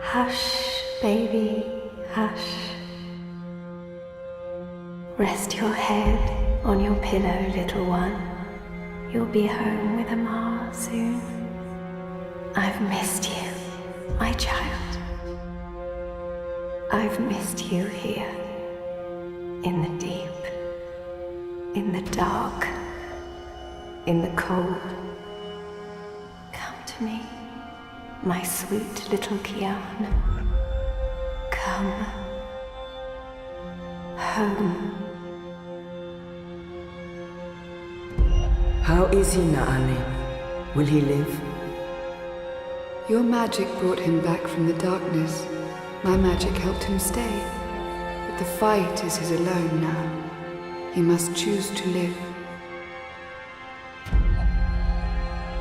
Hush, baby, hush. Rest your head on your pillow, little one. You'll be home with Ma soon. I've missed you, my child. I've missed you here, in the deep, in the dark, in the cold. Come to me, my sweet little Kian. Come home. How is he, Naale? Will he live? Your magic brought him back from the darkness. My magic helped him stay. But the fight is his alone now. He must choose to live.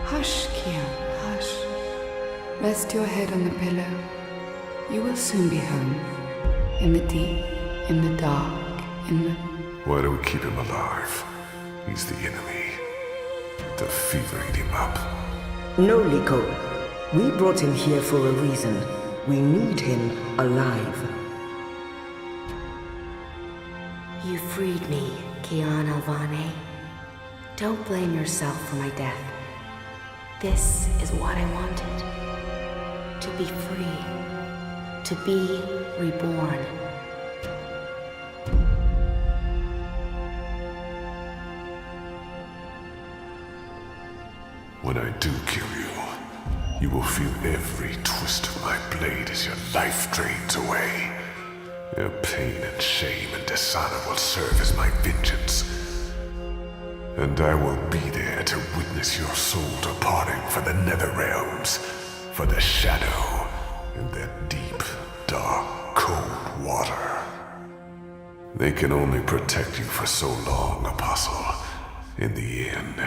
Hush, Kian, hush. Rest your head on the pillow. You will soon be home. In the deep, in the dark, in the... Why do we keep him alive? He's the enemy. The fever ate him up. No, Liko. We brought him here for a reason. We need him alive. You freed me, Kian Alvane. Don't blame yourself for my death. This is what I wanted. To be free. To be reborn. When I do kill you, you will feel every twist of my blade as your life drains away. Your pain and shame and dishonor will serve as my vengeance. And I will be there to witness your soul departing for the nether realms, for the shadow, in that deep, dark, cold water. They can only protect you for so long, Apostle. In the end,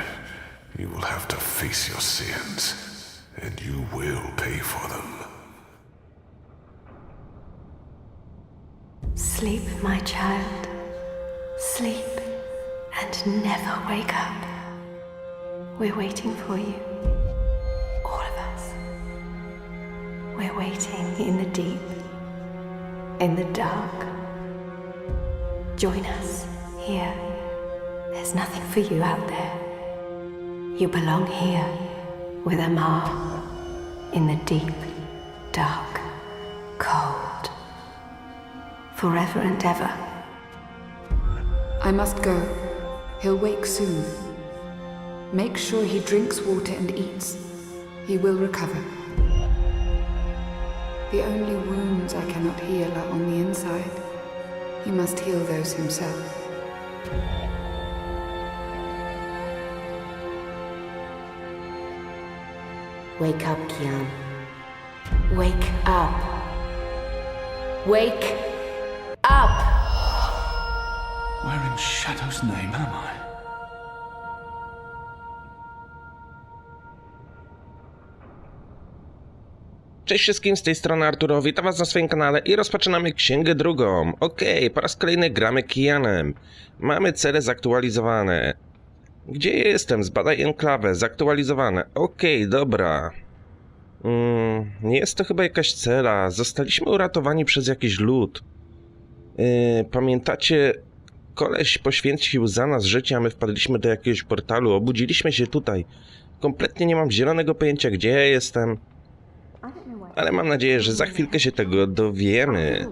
you will have to face your sins, and you will pay for them. Sleep, my child. Sleep and never wake up. We're waiting for you. All of us. We're waiting in the deep, in the dark. Join us here. There's nothing for you out there. You belong here with Amar in the deep, dark, cold. Forever and ever. I must go. He'll wake soon. Make sure he drinks water and eats. He will recover. The only wounds I cannot heal are on the inside. He must heal those himself. Wake up, Kian. Wake up. Wake up! Where in Shadow's name am I? Cześć wszystkim, z tej strony Arturo, witam was na swoim kanale i rozpoczynamy Księgę drugą. Okej, po raz kolejny gramy Kianem. Mamy cele zaktualizowane. Gdzie jestem? Zbadaj enklawę, zaktualizowane. Okej, dobra. Nie jest to chyba jakaś cela. Zostaliśmy uratowani przez jakiś lud. Pamiętacie? Koleś poświęcił za nas życie, a my wpadliśmy do jakiegoś portalu. Obudziliśmy się tutaj. Kompletnie nie mam zielonego pojęcia, gdzie ja jestem. Ale mam nadzieję, że za chwilkę się tego dowiemy.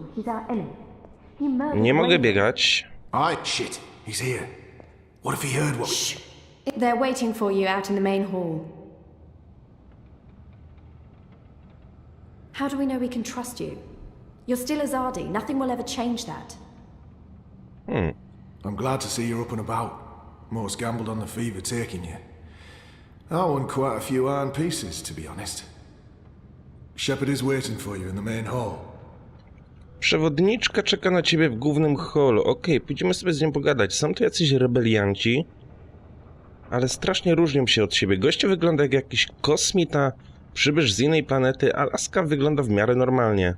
Nie mogę biegać. Alright, shit. He's here. What if he heard what... Shh. They're waiting for you out in the main hall. How do we know we can trust you? You're still a Zardi. Nothing will ever change that. I'm glad to see you're up and about. Most gambled on the fever taking you. I won quite a few iron pieces, to be honest. Shepard is waiting for you in the main hall. Przewodniczka czeka na ciebie w głównym hallu. Okej, pójdziemy sobie z nią pogadać. Są to jacyś rebelianci, ale strasznie różnią się od siebie. Gościu wygląda jak jakiś kosmita, przybysz z innej planety, a laska wygląda w miarę normalnie.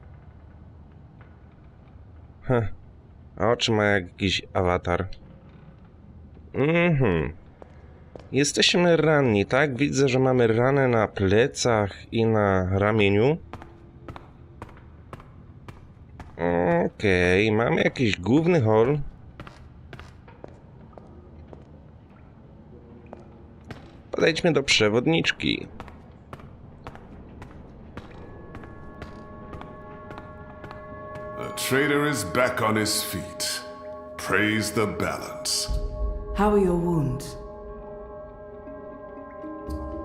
A oczy ma jak jakiś awatar. Jesteśmy ranni, tak? Widzę, że mamy ranę na plecach i na ramieniu. Okej, mamy jakiś główny hall. Podejdźmy do przewodniczki. The traitor is back on his feet. Praise the balance. How are your wounds?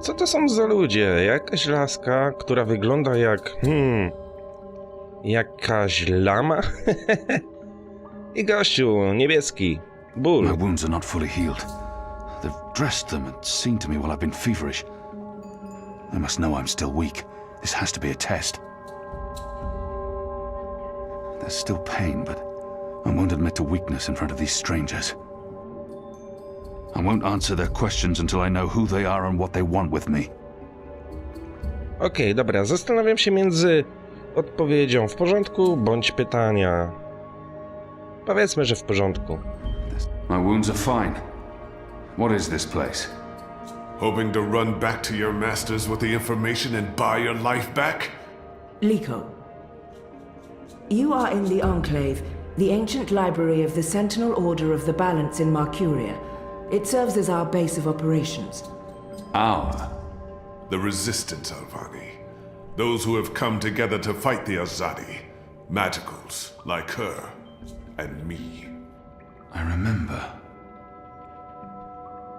Co to są za ludzie? Jakaś laska, która wygląda jak... jakaś lama? I gościu, niebieski. Ból. My wounds are not fully healed. They've dressed them and seen to me while I've been feverish. They must know I'm still weak. This has to be a test. There's still pain, but I won't admit to weakness in front of these strangers. I won't answer their questions until I know who they are and what they want with me. Okej, dobra, zastanawiam się między odpowiedzią w porządku bądź pytania. Powiedzmy, że w porządku. My wounds are fine. What is this place? Hoping to run back to your masters with the information and buy your life back? Liko, you are in the Enclave, the ancient library of the Sentinel Order of the Balance in Marcuria. It serves as our base of operations. Our? The Resistance, Alvani. Those who have come together to fight the Azadi. Magicals, like her, and me. I remember.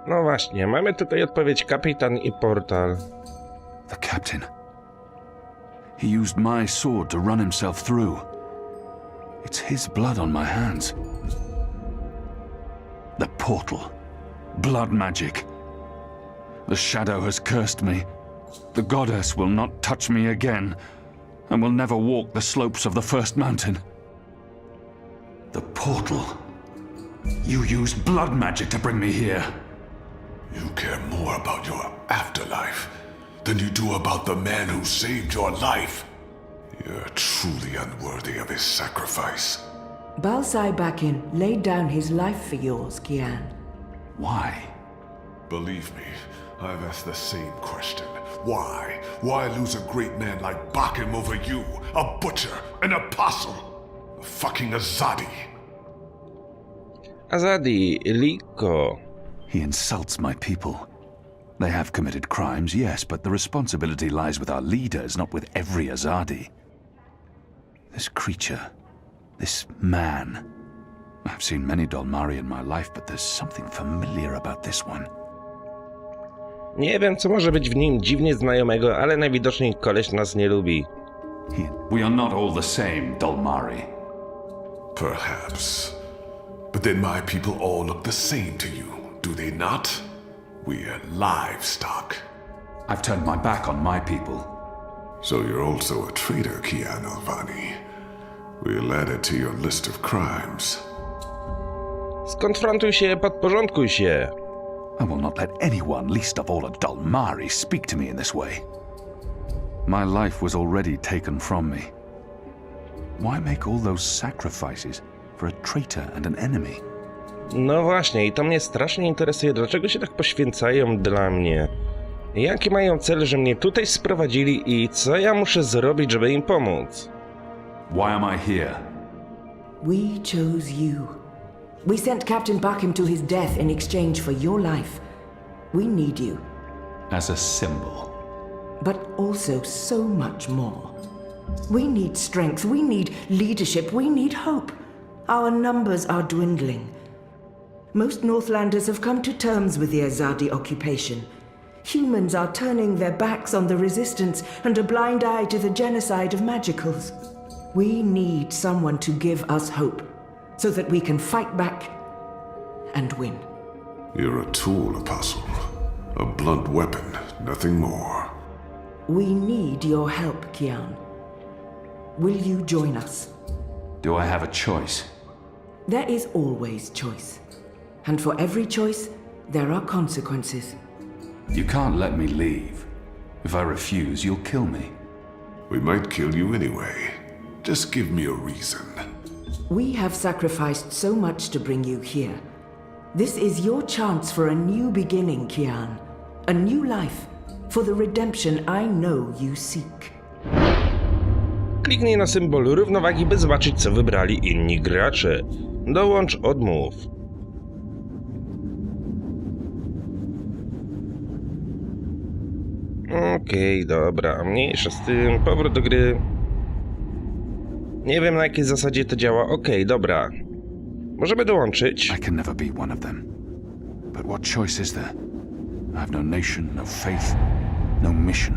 No właśnie, mamy tutaj odpowiedź kapitan i portal. The captain. He used my sword to run himself through. It's his blood on my hands. The portal. Blood magic. The shadow has cursed me. The goddess will not touch me again, and will never walk the slopes of the first mountain. The portal. You used blood magic to bring me here. You care more about your afterlife than you do about the man who saved your life. You're truly unworthy of his sacrifice. Balsai Bakin laid down his life for yours, Kian. Why? Believe me, I've asked the same question. Why? Why lose a great man like Bakim over you? A butcher, an apostle, a fucking Azadi. Azadi, Liko. He insults my people. They have committed crimes, yes, but the responsibility lies with our leaders, not with every Azadi. This creature, this man. I've seen many Dolmari in my life, but there's something familiar about this one. Nie wiem, co może być w nim dziwnie znajomego, ale najwidoczniej koleś nas nie lubi. We are not all the same, Dolmari. Perhaps. But then my people all look the same to you, do they not? We're livestock. I've turned my back on my people. So you're also a traitor, Kian Alvani. We'll add it to your list of crimes. Skonfrontuj się, podporządkuj się. I will not let anyone, least of all a Dolmari, speak to me in this way. My life was already taken from me. Why make all those sacrifices for a traitor and an enemy? No właśnie, i to mnie strasznie interesuje, dlaczego się tak poświęcają dla mnie. Jaki mają cel, że mnie tutaj sprowadzili i co ja muszę zrobić, żeby im pomóc? Why am I here? We chose you. We sent Captain Bakim to his death in exchange for your life. We need you. As a symbol. But also so much more. We need strength, we need leadership, we need hope. Our numbers are dwindling. Most Northlanders have come to terms with the Azadi occupation. Humans are turning their backs on the resistance and a blind eye to the genocide of magicals. We need someone to give us hope, so that we can fight back and win. You're a tool, Apostle. A blunt weapon, nothing more. We need your help, Kian. Will you join us? Do I have a choice? There is always choice. And for every choice, there are consequences. You can't let me leave. If I refuse, you'll kill me. We might kill you anyway. Just give me a reason. We have sacrificed so much to bring you here. This is your chance for a new beginning, Kian. A new life, for the redemption I know you seek. Kliknij na symbol równowagi, by zobaczyć, co wybrali inni gracze. Dołącz, odmów. Okej, dobra, mniejsza z tym, powrót do gry. Nie wiem, na jakiej zasadzie to działa. Okej, dobra. Możemy dołączyć. I can never be one of them. But what choice is there? I have no nation, no faith, no mission.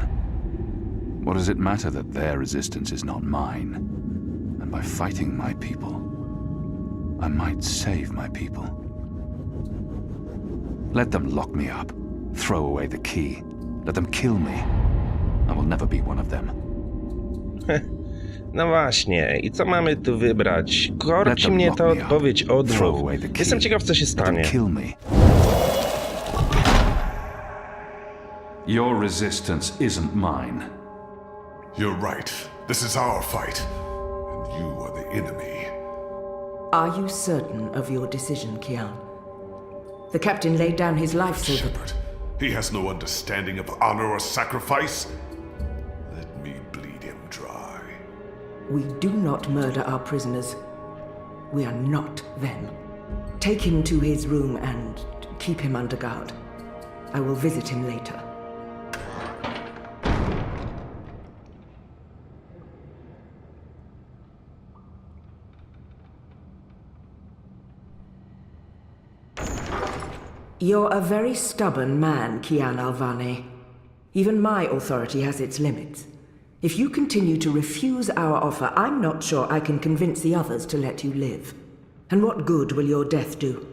What does it matter that their resistance is not mine? And by fighting my people, I might save my people. Let them lock me up, throw away the key, let them kill me. I will never be one of them. No właśnie, i co mamy tu wybrać? Korci mnie ta odpowiedź, odmów. Jestem ciekaw, co się stanie. Your resistance isn't mine. You're right. This is our fight. And you are the enemy. Are you certain of your decision, Kian? The captain laid down his life so that... Shepard, he has no understanding of honor or sacrifice. Let me bleed him dry. We do not murder our prisoners. We are not them. Take him to his room and keep him under guard. I will visit him later. You're a very stubborn man, Kian Alvane. Even my authority has its limits. If you continue to refuse our offer, I'm not sure I can convince the others to let you live. And what good will your death do?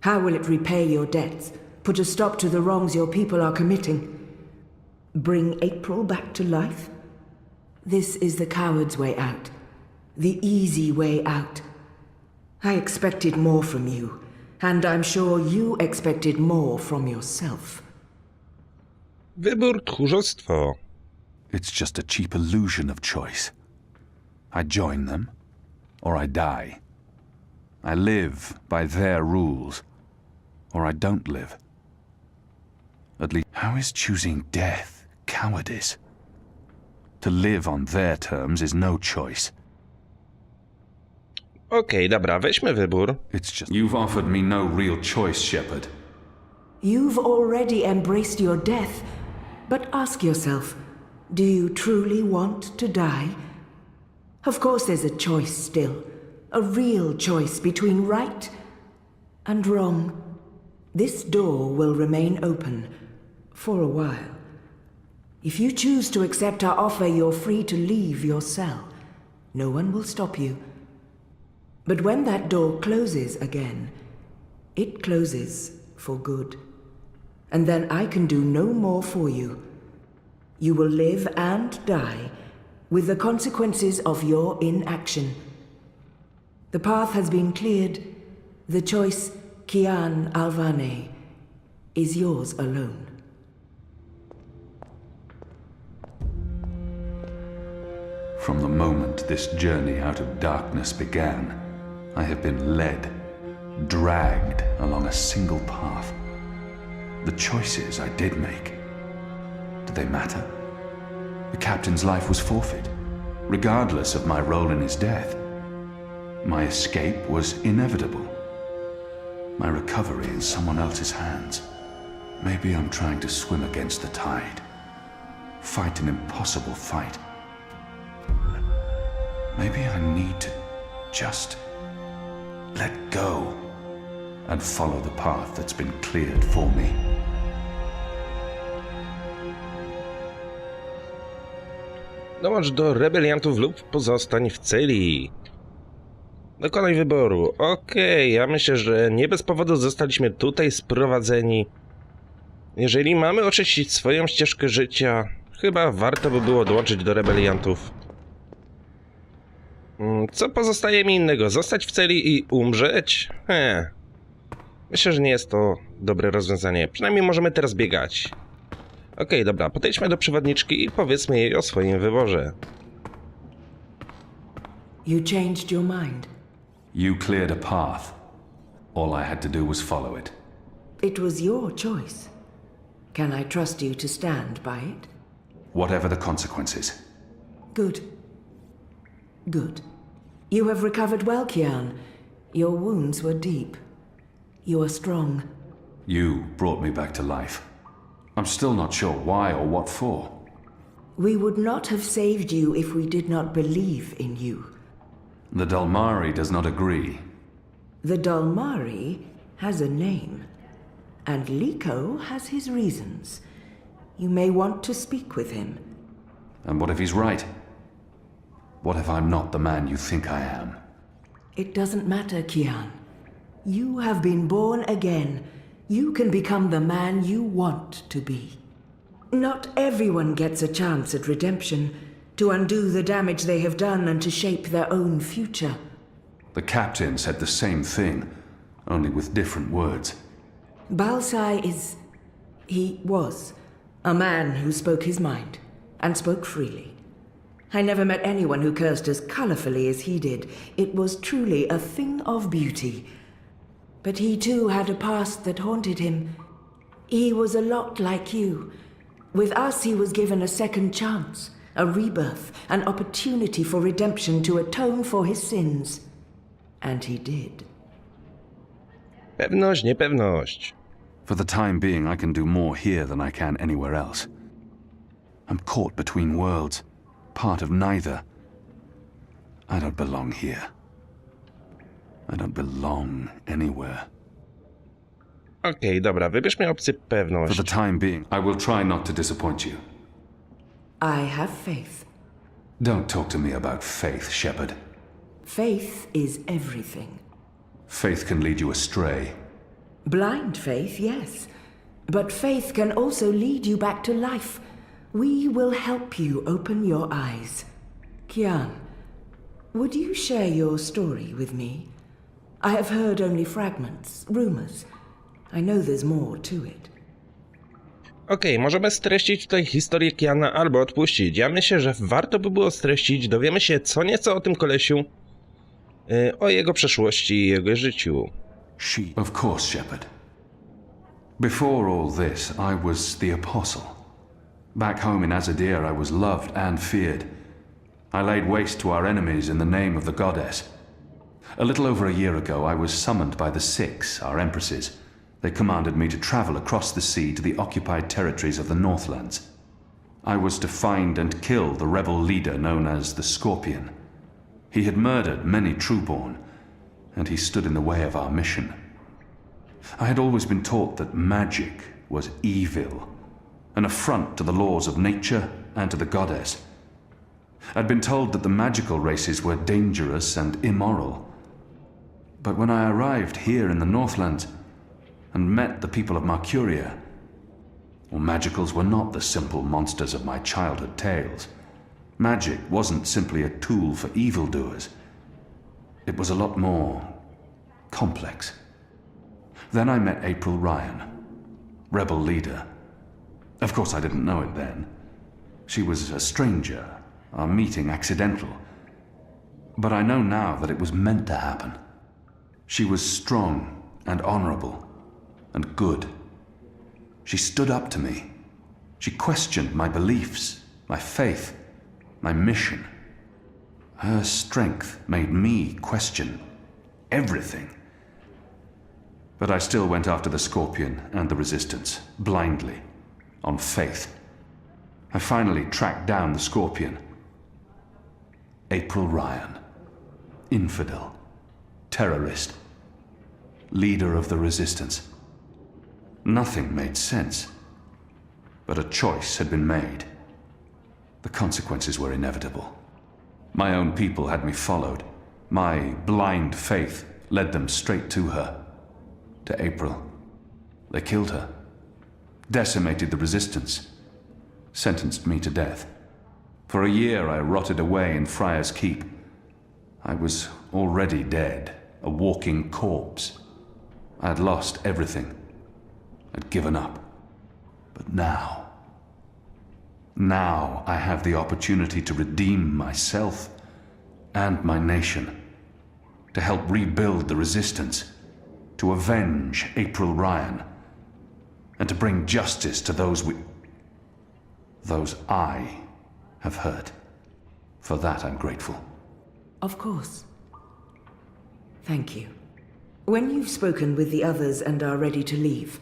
How will it repay your debts? Put a stop to the wrongs your people are committing? Bring April back to life? This is the coward's way out. The easy way out. I expected more from you. And I'm sure you expected more from yourself. Wybór, tchórzostwo. It's just a cheap illusion of choice. I join them, or I die. I live by their rules, or I don't live. At least, how is choosing death cowardice? To live on their terms is no choice. Okej, dobra, weźmy wybór. It's just... You've offered me no real choice, Shepard. You've already embraced your death, but ask yourself, do you truly want to die? Of course there's a choice still, a real choice between right and wrong. This door will remain open for a while. If you choose to accept our offer, you're free to leave your cell. No one will stop you. But when that door closes again, it closes for good. And then I can do no more for you. You will live and die with the consequences of your inaction. The path has been cleared. The choice, Kian Alvane, is yours alone. From the moment this journey out of darkness began, I have been led, dragged along a single path. The choices I did make, do they matter? The captain's life was forfeit, regardless of my role in his death. My escape was inevitable. My recovery in someone else's hands. Maybe I'm trying to swim against the tide, fight an impossible fight. Maybe I need to just let go and follow the path that's been cleared for me. Dołącz do rebeliantów lub pozostań w celi. Dokonaj wyboru. Okej, ja myślę, że nie bez powodu zostaliśmy tutaj sprowadzeni. Jeżeli mamy oczyścić swoją ścieżkę życia, chyba warto by było dołączyć do rebeliantów. Co pozostaje mi innego? Zostać w celi i umrzeć? Myślę, że nie jest to dobre rozwiązanie. Przynajmniej możemy teraz biegać. Okej, dobra, podejdźmy do przewodniczki i powiedzmy jej o swoim wyborze. You changed your mind. You cleared a path. All I had to do was follow it. It was your choice. Can I trust you to stand by it? Whatever the consequences. Good. Good. You have recovered well, Kian. Your wounds were deep. You are strong. You brought me back to life. I'm still not sure why or what for. We would not have saved you if we did not believe in you. The Dalmari does not agree. The Dalmari has a name, and Liko has his reasons. You may want to speak with him. And what if he's right? What if I'm not the man you think I am? It doesn't matter, Kian. You have been born again. You can become the man you want to be. Not everyone gets a chance at redemption, to undo the damage they have done and to shape their own future. The captain said the same thing, only with different words. Balsai he was a man who spoke his mind, and spoke freely. I never met anyone who cursed as colorfully as he did. It was truly a thing of beauty. But he too had a past that haunted him. He was a lot like you. With us he was given a second chance, a rebirth, an opportunity for redemption to atone for his sins. And he did. Pewność, niepewność. For the time being, I can do more here than I can anywhere else. I'm caught between worlds, part of neither. I don't belong here. I don't belong anywhere. Okej, dobra, wybierzmy opcję For pewność. the time being, I will try not to disappoint you. I have faith. Don't talk to me about faith, Shepard. Faith is everything. Faith can lead you astray. Blind faith, yes. But faith can also lead you back to life. We will help you open your eyes. Kian, would you share your story with me? I have heard only fragments, rumors. I know there's more to it. Okej, możemy streścić tutaj historię Kiana albo odpuścić. Ja myślę, że warto by było streścić. Dowiemy się co nieco o tym kolesiu, o jego przeszłości i jego życiu. Of course, Shepard. Before all this, I was the apostle. Back home in Azadir, I was loved and feared. I laid waste to our enemies in the name of the goddess. A little over a year ago, I was summoned by the Six, our empresses. They commanded me to travel across the sea to the occupied territories of the Northlands. I was to find and kill the rebel leader known as the Scorpion. He had murdered many Trueborn, and he stood in the way of our mission. I had always been taught that magic was evil, an affront to the laws of nature and to the goddess. I'd been told that the magical races were dangerous and immoral. But when I arrived here in the Northlands and met the people of Mercuria, well, magicals were not the simple monsters of my childhood tales. Magic wasn't simply a tool for evildoers. It was a lot more complex. Then I met April Ryan, rebel leader. Of course, I didn't know it then. She was a stranger, our meeting accidental. But I know now that it was meant to happen. She was strong and honorable and good. She stood up to me. She questioned my beliefs, my faith, my mission. Her strength made me question everything. But I still went after the Scorpion and the Resistance, blindly, on faith. I finally tracked down the Scorpion. April Ryan. Infidel. Terrorist. Leader of the Resistance. Nothing made sense. But a choice had been made. The consequences were inevitable. My own people had me followed. My blind faith led them straight to her. To April. They killed her. Decimated the Resistance. Sentenced me to death. For a year I rotted away in Friar's Keep. I was already dead, a walking corpse. I had lost everything. I'd given up. But now I have the opportunity to redeem myself and my nation, to help rebuild the Resistance, to avenge April Ryan, and to bring justice to those I have hurt. For that I'm grateful. Of course. Thank you. When you've spoken with the others and are ready to leave,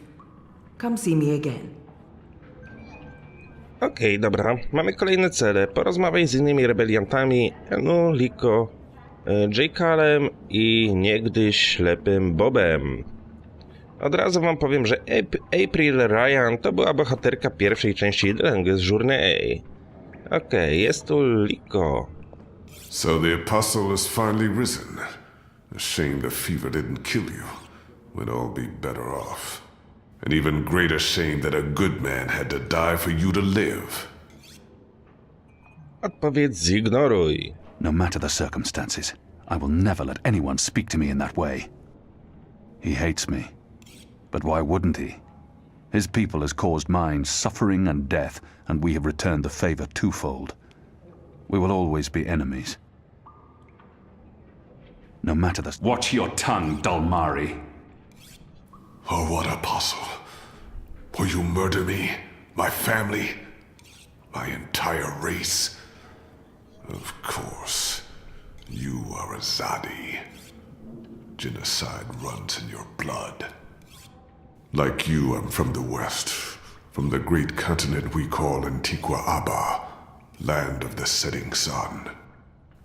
come see me again. Okej, dobra. Mamy kolejne cele. Porozmawiaj z innymi rebeliantami, Enu, Liko, J-Kalem i niegdyś ślepym Bobem. Od razu wam powiem, że April Ryan to była bohaterka pierwszej części z Journey. Okej, jest tu Liko. So the apostle has finally risen. A shame the fever didn't kill you. We'd all be better off. An even greater shame that a good man had to die for you to live. Odpowiedź zignoruj. No matter the circumstances, I will never let anyone speak to me in that way. He hates me. But why wouldn't he? His people has caused mine suffering and death, and we have returned the favor twofold. We will always be enemies. No matter the... Watch your tongue, Dalmari. Oh, what apostle? Will you murder me, my family, my entire race? Of course. You are a Zadi. Genocide runs in your blood. Like you, I'm from the west, from the great continent we call Antigua Aba, land of the setting sun.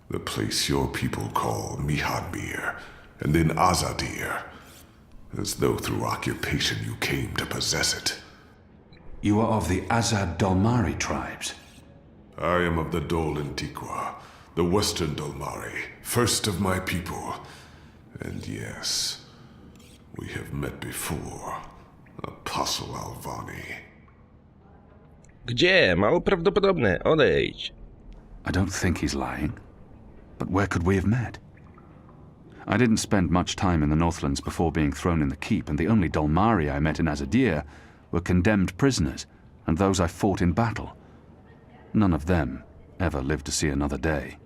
The place your people call Mihadmir, and then Azadir, as though through occupation you came to possess it. You are of the Azad Dalmari tribes. I am of the Dol Antigua, the western Dalmari, first of my people. And yes, we have met before, Apostle Alvani. Gdzie? Mało prawdopodobne. Odejdź. I don't think he's lying. But where could we have met? I didn't spend much time in the Northlands before being thrown in the keep, and the only Dalmari I met in Azadir were condemned prisoners, and those I fought in battle. None of them ever lived to see another day.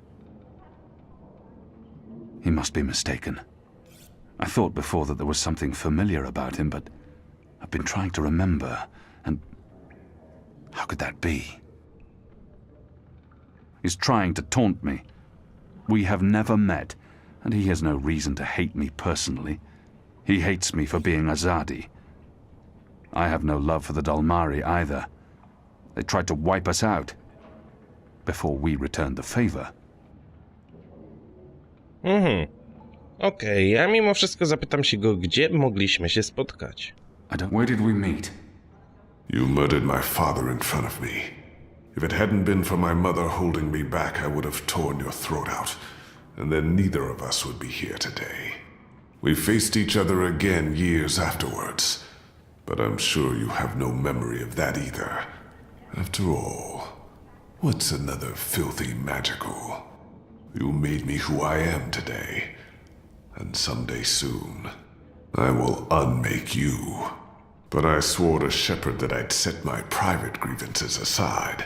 He must be mistaken. I thought before that there was something familiar about him, but I've been trying to remember, and how could that be? He's trying to taunt me. We have never met, and he has no reason to hate me personally. He hates me for being Azadi. I have no love for the Dalmari either. They tried to wipe us out before we returned the favor. Okej, ja mimo wszystko zapytam się go, gdzie mogliśmy się spotkać. Where did we meet? You murdered my father in front of me. If it hadn't been for my mother holding me back, I would have torn your throat out, and then neither of us would be here today. We faced each other again years afterwards, but I'm sure you have no memory of that either. After all, what's another filthy magical? You made me who I am today, and someday soon, I will unmake you. But I swore to Shepherd that I'd set my private grievances aside.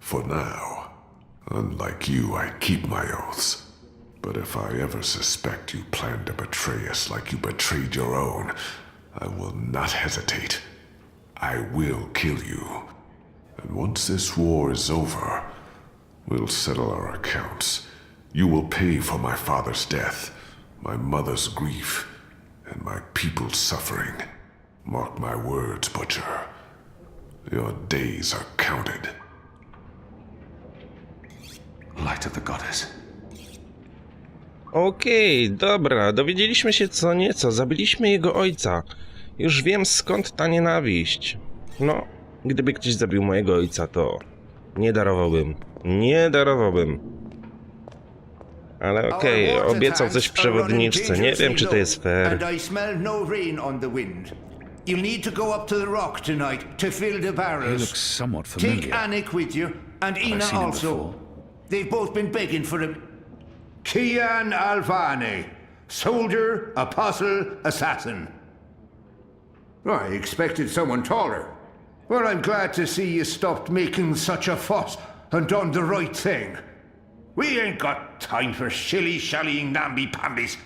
For now. Unlike you, I keep my oaths. But if I ever suspect you plan to betray us like you betrayed your own, I will not hesitate. I will kill you. And once this war is over, we'll settle our accounts. You will pay for my father's death, my mother's grief, and my people's suffering. Mark my words, Butcher. Your days are counted. Light of the Goddess. Okej, dobra, dowiedzieliśmy się co nieco, zabiliśmy jego ojca. Już wiem skąd ta nienawiść. No, gdyby ktoś zabił mojego ojca, to nie darowałbym. Ale okej, obiecał coś przewodniczce, nie wiem czy to jest fair. You'll need to go up to the rock tonight to fill the barrels. He looks somewhat familiar. Take Anik with you, and Ina also. They've both been begging for him. Kian Alvani, soldier, apostle, assassin. I expected someone taller. Well, I'm glad to see you stopped making such a fuss and done the right thing. We ain't got time for shilly-shallying namby-pambies.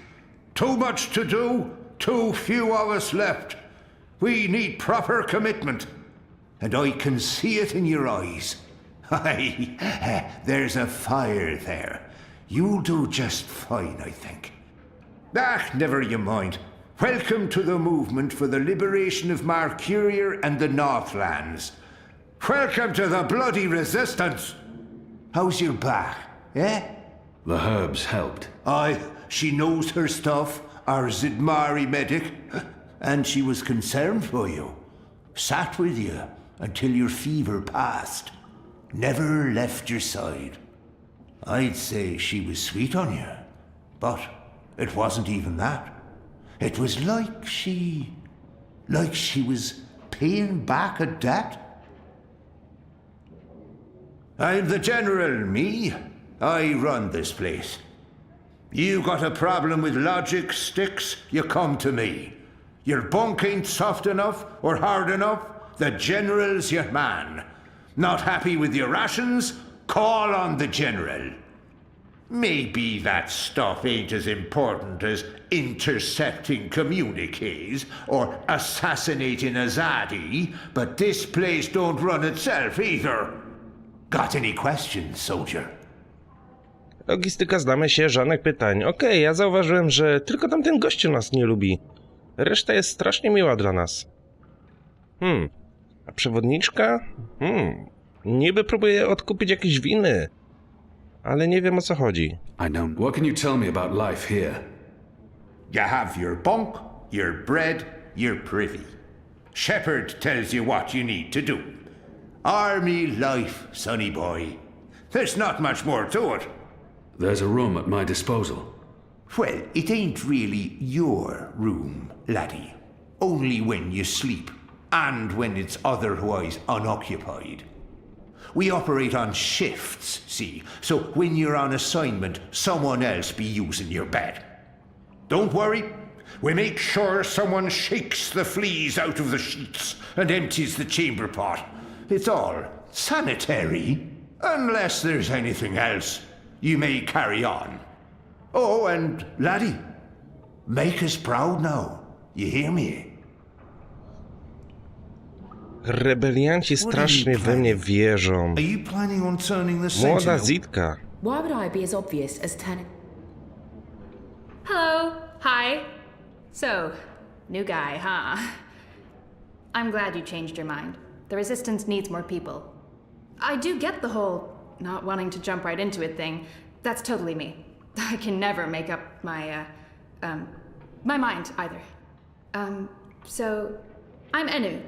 Too much to do, too few of us left. We need proper commitment, and I can see it in your eyes. Aye, there's a fire there. You'll do just fine, I think. Ah, never you mind. Welcome to the movement for the liberation of Mercurier and the Northlands. Welcome to the bloody resistance. How's your back, eh? The herbs helped. Aye, she knows her stuff, our Zidmari medic, and she was concerned for you. Sat with you until your fever passed. Never left your side. I'd say she was sweet on you, but it wasn't even that. It was like she was paying back a debt. I'm the general, me. I run this place. You got a problem with logic, Sticks, you come to me. Your bunk ain't soft enough or hard enough, the general's your man. Not happy with your rations? Call on the general. Maybe that stuff ain't as important as intercepting communiques or assassinating Azadi, but this place don't run itself either. Got any questions, soldier? Logistyka, znamy się, żadnych pytań. Okej, ja zauważyłem, że tylko tamten gościu nas nie lubi. Reszta jest strasznie miła dla nas. A przewodniczka? Niby próbuje odkupić jakieś winy. Ale nie wiem, o co chodzi. I don't. What can you tell me about life here? You have your bunk, your bread, your privy. Shepherd tells you what you need to do. Army life, sonny boy. There's not much more to it. There's a room at my disposal. Well, it ain't really your room, laddie. Only when you sleep, and when it's otherwise unoccupied. We operate on shifts, see, so when you're on assignment, someone else be using your bed. Don't worry, we make sure someone shakes the fleas out of the sheets and empties the chamber pot. It's all sanitary, unless there's anything else. You may carry on. Oh, and laddie, make us proud now. You hear me? Rebelianci strasznie we mnie wierzą. Are you planning on turning the Młoda sentinel? Zitka. Why would I be as obvious as turning? Hello. Hi. So, new guy, huh? I'm glad you changed your mind. The Resistance needs more people. I do get the whole not wanting to jump right into it thing. That's totally me. I can never make up my mind either. So, I'm Enu.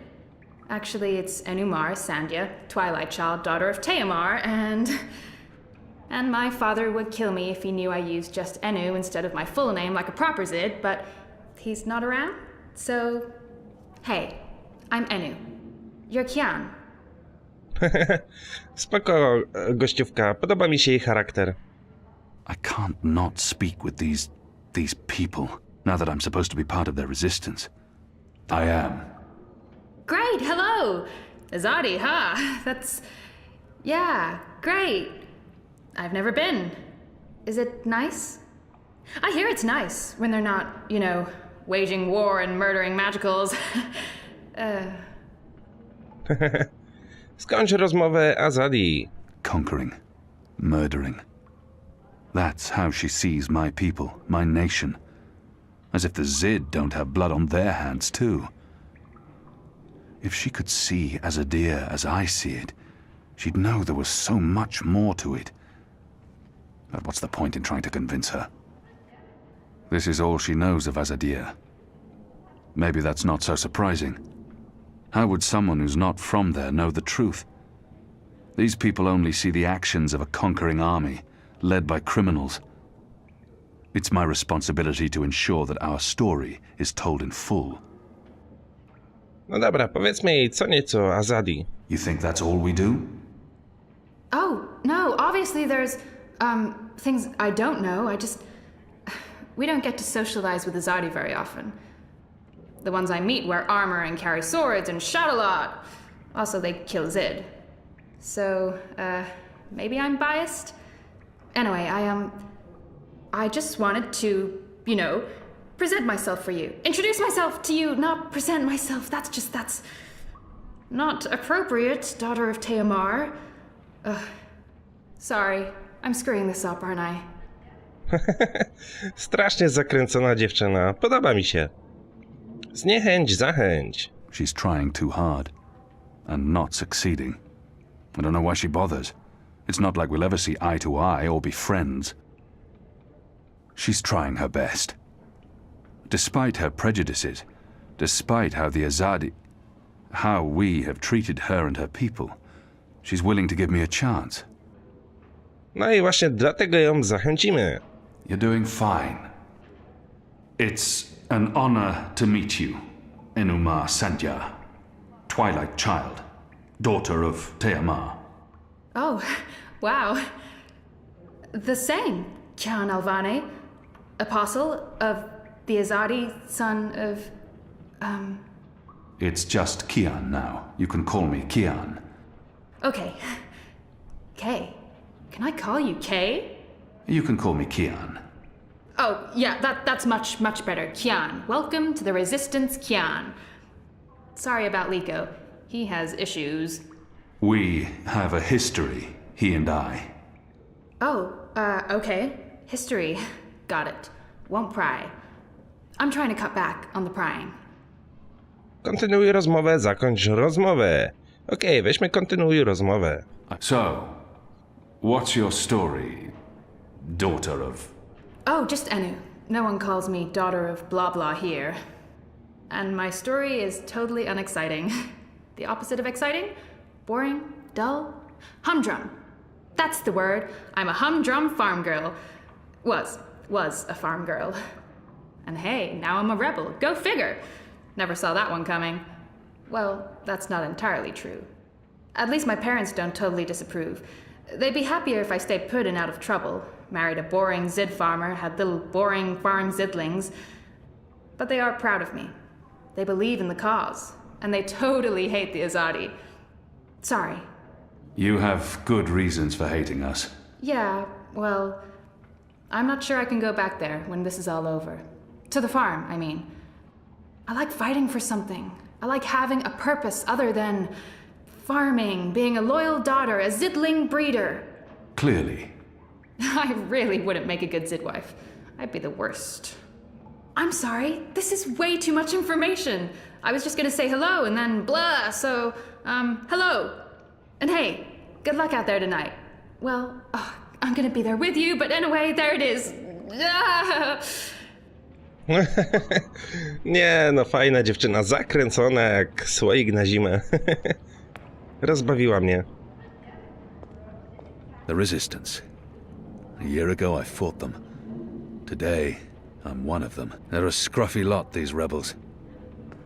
Actually, it's Enumar Sandhya, Twilight Child, daughter of Teomar, and my father would kill me if he knew I used just Enu instead of my full name like a proper Zid, but he's not around, so hey, I'm Enu. You're Kian. Spoko, gościówka. Podoba mi się jej charakter. I can't not speak with these people, now that I'm supposed to be part of their resistance. I am. Great, hello! Azadi, huh? Yeah, great. I've never been. Is it nice? I hear it's nice when they're not, waging war and murdering magicals. Skończ rozmowę, Azadi. Conquering. Murdering. That's how she sees my people, my nation. As if the Zid don't have blood on their hands, too. If she could see Azadir as I see it, she'd know there was so much more to it. But what's the point in trying to convince her? This is all she knows of Azadir. Maybe that's not so surprising. How would someone who's not from there know the truth? These people only see the actions of a conquering army, led by criminals. It's my responsibility to ensure that our story is told in full. No dobra, powiedzmy jej co nieco o Azadi. You think that's all we do? Oh, no, obviously there's, things I don't know. We don't get to socialize with Azadi very often. The ones I meet wear armor and carry swords and shout a lot. Also, they kill Zid. So, maybe I'm biased? Anyway, I just wanted to, present myself for you. Introduce myself to you, not present myself. That's not appropriate, daughter of Teomar. Sorry, I'm screwing this up, aren't I? Strasznie zakręcona dziewczyna. Podoba mi się. Zniechęć, zachęć. She's trying too hard and not succeeding. I don't know why she bothers. It's not like we'll ever see eye to eye or be friends. She's trying her best. Despite her prejudices, despite how we have treated her and her people, she's willing to give me a chance. No i właśnie dlatego ją zachęcimy. You're doing fine. It's an honor to meet you, Enuma Sandhya, Twilight Child, daughter of Teama. Oh, wow. The same, Kian Alvane, apostle of the Azadi, son of, It's just Kian now. You can call me Kian. Okay. Kay. Can I call you Kay? You can call me Kian. Oh, yeah, that's much better. Kian. Welcome to the Resistance, Kian. Sorry about Liko. He has issues. We have a history, he and I. Oh, okay. History. Got it. Won't pry. I'm trying to cut back on the prying. Kontynuuj rozmowę, zakończ rozmowę. Okej, weźmy kontynuuj rozmowę. So, what's your story, daughter of... Oh, just Enu. No one calls me daughter of blah blah here. And my story is totally unexciting. The opposite of exciting? Boring? Dull? Humdrum. That's the word. I'm a humdrum farm girl. Was a farm girl. And hey, now I'm a rebel. Go figure. Never saw that one coming. Well, that's not entirely true. At least my parents don't totally disapprove. They'd be happier if I stayed put and out of trouble. Married a boring Zid farmer, had little boring farm Zidlings. But they are proud of me. They believe in the cause. And they totally hate the Azadi. Sorry. You have good reasons for hating us. Yeah, well, I'm not sure I can go back there when this is all over. To the farm, I mean. I like fighting for something. I like having a purpose other than farming, being a loyal daughter, a Zidling breeder. Clearly. I really wouldn't make a good Zidwife. I'd be the worst. I'm sorry, this is way too much information. I was just gonna say hello and then blah, so, hello. And hey, good luck out there tonight. Well, I'm gonna be there with you, but anyway, there it is. Nie, no fajna dziewczyna, zakręcona jak słoik na zimę. Rozbawiła mnie. The Resistance. A year ago I fought them. Today, I'm one of them. They're a scruffy lot, these rebels.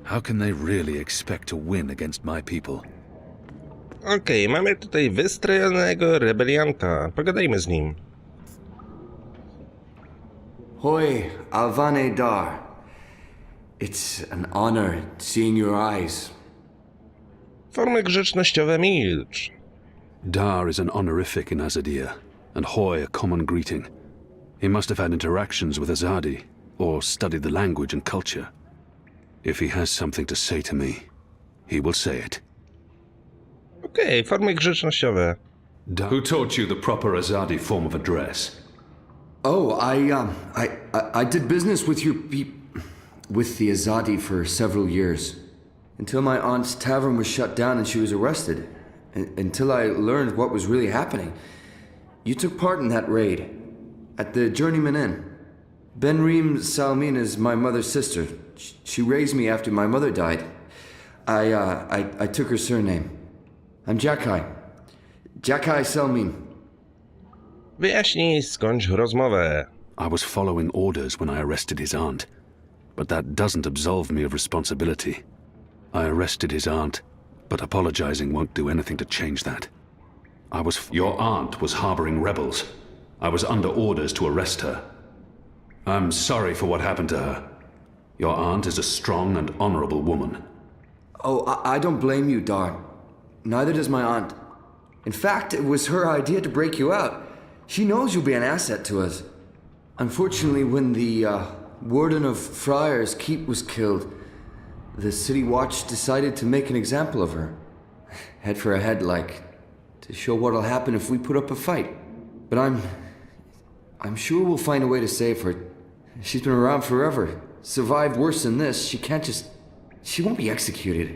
How can they really expect to win against my people? Okej, mamy tutaj wystrojonego rebelianta. Pogadajmy z nim. Hoi, Alvane Dar. It's an honor seeing your eyes. Formy grzecznościowe milcz. Dar is an honorific in Azadir, and Hoi a common greeting. He must have had interactions with Azadi, or studied the language and culture. If he has something to say to me, he will say it. Okej, formy grzecznościowe. Who taught you the proper Azadi form of address? Oh, I did business with with the Azadi for several years. Until my aunt's tavern was shut down and she was arrested. Until I learned what was really happening. You took part in that raid. At the Journeyman Inn. Benreem Salmin is my mother's sister. She raised me after my mother died. I took her surname. I'm Jakai. Jakai Salmin. Wyjaśnij, skończ rozmowę. I was following orders when I arrested his aunt. But that doesn't absolve me of responsibility. I arrested his aunt, but apologizing won't do anything to change that. Your aunt was harboring rebels. I was under orders to arrest her. I'm sorry for what happened to her. Your aunt is a strong and honorable woman. Oh, I don't blame you, Dar. Neither does my aunt. In fact, it was her idea to break you out. She knows you'll be an asset to us. Unfortunately, when the warden of Friar's Keep was killed, the City Watch decided to make an example of her. Head for a head, like, to show what'll happen if we put up a fight. But I'm sure we'll find a way to save her. She's been around forever. Survived worse than this. She can't just... She won't be executed.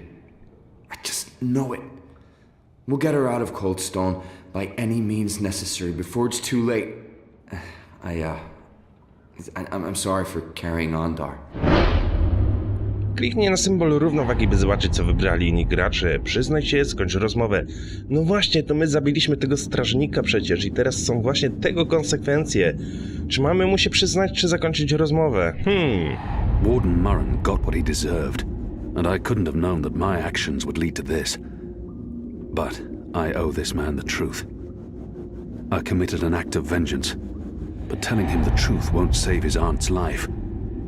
I just know it. We'll get her out of Cold Stone by any means necessary before it's too late. I'm sorry for carrying on, Dar. Kliknij na symbol równowagi, by zobaczyć, co wybrali inni gracze. Przyznaj się, skończ rozmowę. No właśnie, to my zabiliśmy tego strażnika przecież i teraz są właśnie tego konsekwencje. Czy mamy mu się przyznać, czy zakończyć rozmowę? Warden Murren got what he deserved, and I couldn't have known that my actions would lead to this. But I owe this man the truth. I committed an act of vengeance, but telling him the truth won't save his aunt's life.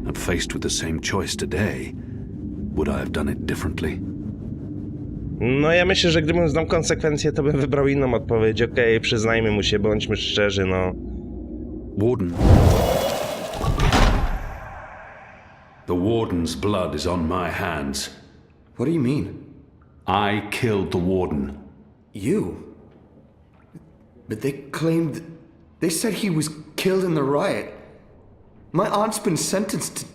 And faced with the same choice today, would I have done it differently? No ja myślę, że gdybym znał konsekwencje, to bym wybrał inną odpowiedź. Okej, przyznajmy mu się, bądźmy szczerzy, no. Warden. The Warden's blood is on my hands. What do you mean? I killed the Warden. You? But they claimed... They said he was killed in the riot. My aunt's been sentenced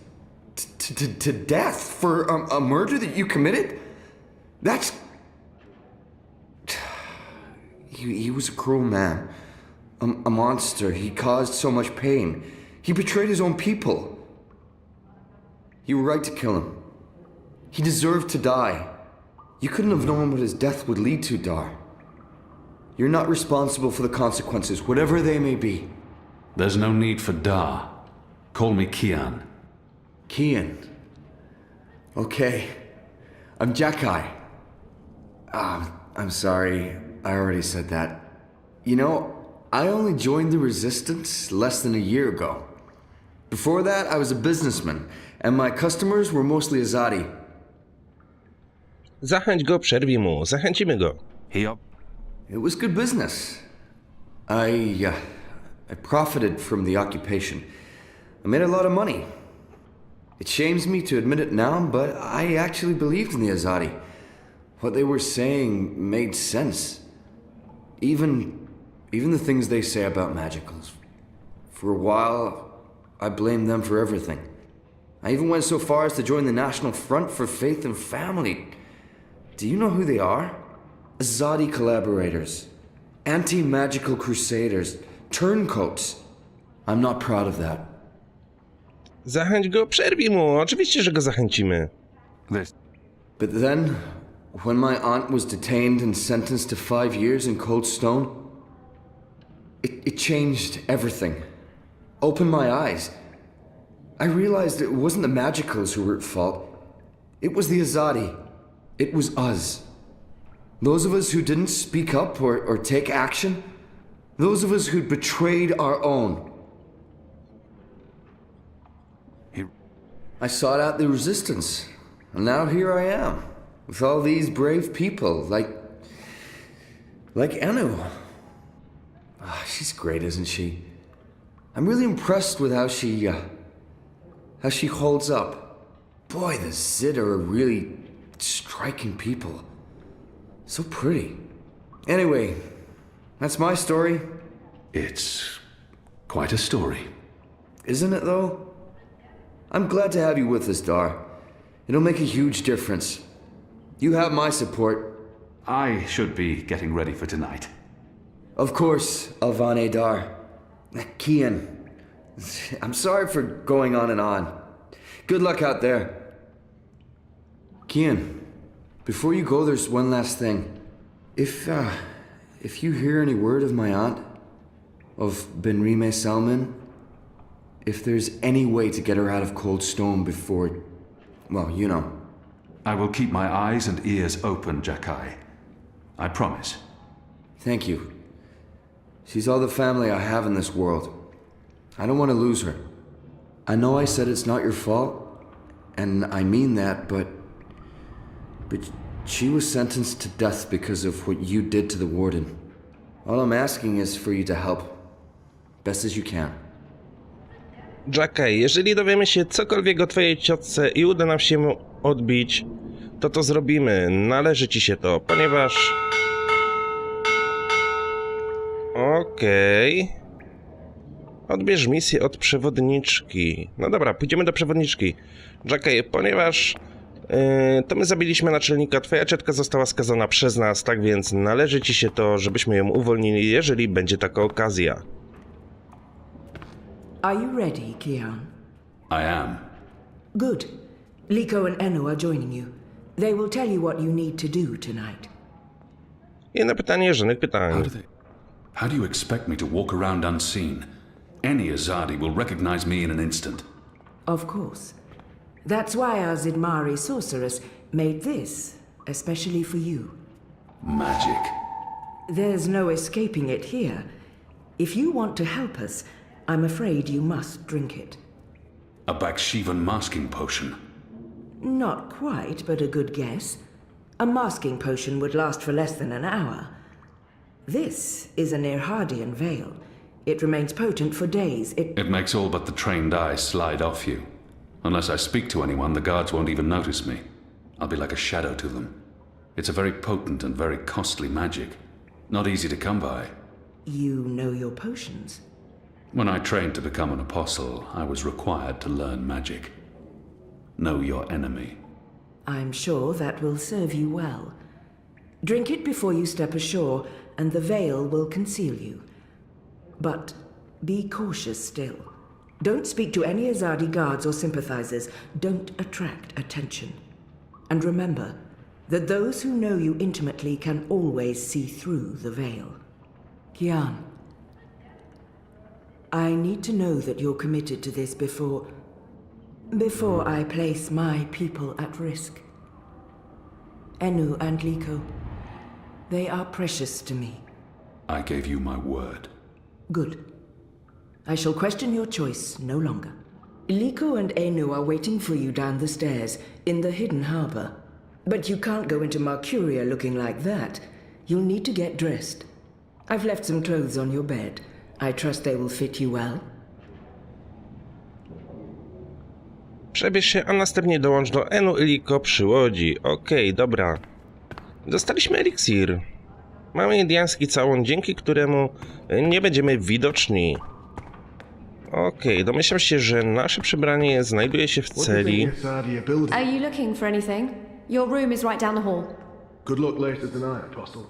to death for a murder that you committed? That's... He was a cruel man. A monster. He caused so much pain. He betrayed his own people. You were right to kill him. He deserved to die. You couldn't have known what his death would lead to, Dar. You're not responsible for the consequences, whatever they may be. There's no need for Dar. Call me Kian. Kian. Okay. I'm Jakai. I'm sorry. I already said that. You know, I only joined the Resistance less than a year ago. Before that, I was a businessman, and my customers were mostly Azadi. Zachęć go, przerwij mu. Zachęcimy go. It was good business. I profited from the occupation. I made a lot of money. It shames me to admit it now, but I actually believed in the Azadi. What they were saying made sense. Even the things they say about magicals. For a while, I blamed them for everything. I even went so far as to join the National Front for Faith and Family. Do you know who they are? Azadi collaborators. Anti-magical crusaders. Turncoats. I'm not proud of that. Zachęć go, przerwij mu. Oczywiście, że go zachęcimy. But then, when my aunt was detained and sentenced to 5 years in Cold Stone, it changed everything. Opened my eyes. I realized it wasn't the magicals who were at fault. It was the Azadi. It was us. Those of us who didn't speak up or take action. Those of us who'd betrayed our own. I sought out the resistance, and now here I am, with all these brave people, like Anu. Oh, she's great, isn't she? I'm really impressed with how she holds up. Boy, the Zid are really striking people. So pretty. Anyway, that's my story. It's quite a story. Isn't it, though? I'm glad to have you with us, Dar. It'll make a huge difference. You have my support. I should be getting ready for tonight. Of course, Alvane Dar. Kian. I'm sorry for going on and on. Good luck out there. Kian, before you go, there's one last thing. If you hear any word of my aunt, of Benrime Salman, if there's any way to get her out of Cold Stone before... well, you know. I will keep my eyes and ears open, Jakai. I promise. Thank you. She's all the family I have in this world. I don't want to lose her. I know I said it's not your fault, and I mean that, but she was sentenced to death because of what you did to the Warden. All I'm asking is for you to help. Best as you can. Jackay, jeżeli dowiemy się cokolwiek o twojej ciotce i uda nam się ją odbić, to zrobimy. Należy ci się to, ponieważ... Okej. Odbierz misję od przewodniczki. No dobra, pójdziemy do przewodniczki. Jackie, ponieważ to my zabiliśmy naczelnika, twoja ciotka została skazana przez nas, tak więc należy ci się to, żebyśmy ją uwolnili, jeżeli będzie taka okazja. Are you ready, Kian? I am. Good. Liko and Enu are joining you. They will tell you what you need to do tonight. Jedno pytanie, żadnych pytań. How do you expect me to walk around unseen? Any Azadi will recognize me in an instant. Of course. That's why our Zidmari sorceress made this, especially for you. Magic. There's no escaping it here. If you want to help us, I'm afraid you must drink it. A Bakshivan masking potion. Not quite, but a good guess. A masking potion would last for less than an hour. This is an Irhadian veil. It remains potent for days. It makes all but the trained eyes slide off you. Unless I speak to anyone, the guards won't even notice me. I'll be like a shadow to them. It's a very potent and very costly magic. Not easy to come by. You know your potions? When I trained to become an apostle, I was required to learn magic. Know your enemy. I'm sure that will serve you well. Drink it before you step ashore, and the veil will conceal you. But be cautious still. Don't speak to any Azadi guards or sympathizers. Don't attract attention. And remember that those who know you intimately can always see through the veil. Kian, I need to know that you're committed to this before I place my people at risk. Enu and Liko, they are precious to me. I gave you my word. Good. I shall question your choice no longer. Liko and Enu are waiting for you down the stairs in the hidden harbor. But you can't go into Mercuria looking like that. You'll need to get dressed. I've left some clothes on your bed. I trust they will fit you well. Przebierz się, a następnie dołącz do Enu i Liko przy łodzi. Okej, dobra. Dostaliśmy eliksir. Mamy indiański całun, dzięki któremu nie będziemy widoczni. Okej, domyślam się, że nasze przebranie znajduje się w celi. Are you looking for anything? Your room is right down the hall. Good luck later tonight, Apostle.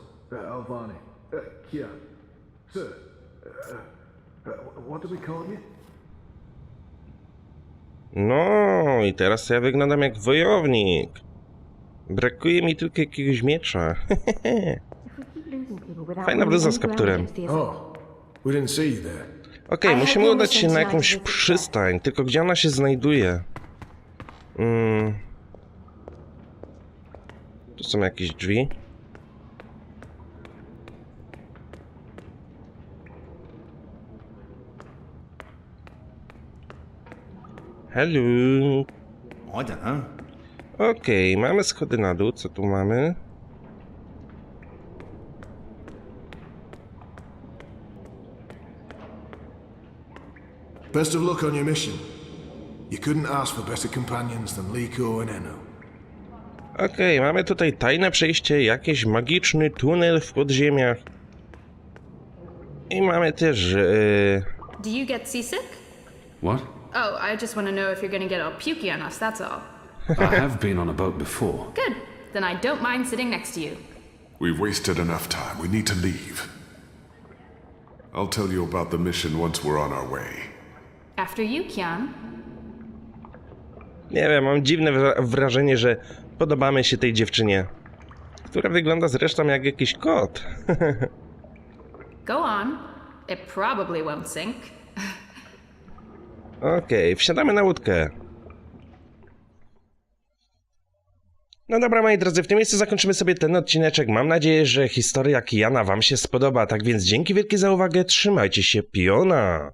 Alvani. Kia. Sir. What do we call you? No, i teraz ja wyglądam jak wojownik. Brakuje mi tylko jakiegoś miecza. Fajna bluza z kapturem. We didn't see you there. Okej, musimy udać się na jakąś przystań, tylko gdzie ona się znajduje? Tu są jakieś drzwi. Hello. I don't know. Okej, mamy schody na dół. Co tu mamy? Best of luck on your mission. You couldn't ask for better companions than Liko and Enu. Okej, mamy tutaj tajne przejście, jakiś magiczny tunel w podziemiach. I mamy też... Do you get seasick? What? Oh, I just want to know if you're gonna get all pukey on us, that's all. I have been on a boat before. Good. Then I don't mind sitting next to you. We've wasted enough time. We need to leave. I'll tell you about the mission once we're on our way. After you, Kian. Nie wiem, mam dziwne wrażenie, że podobamy się tej dziewczynie, która wygląda zresztą jak jakiś kot. Go on. It probably won't sink. Okej, wsiadamy na łódkę. No dobra, moi drodzy, w tym miejscu zakończymy sobie ten odcineczek. Mam nadzieję, że historia Kiana wam się spodoba. Tak więc dzięki wielkie za uwagę. Trzymajcie się, piona!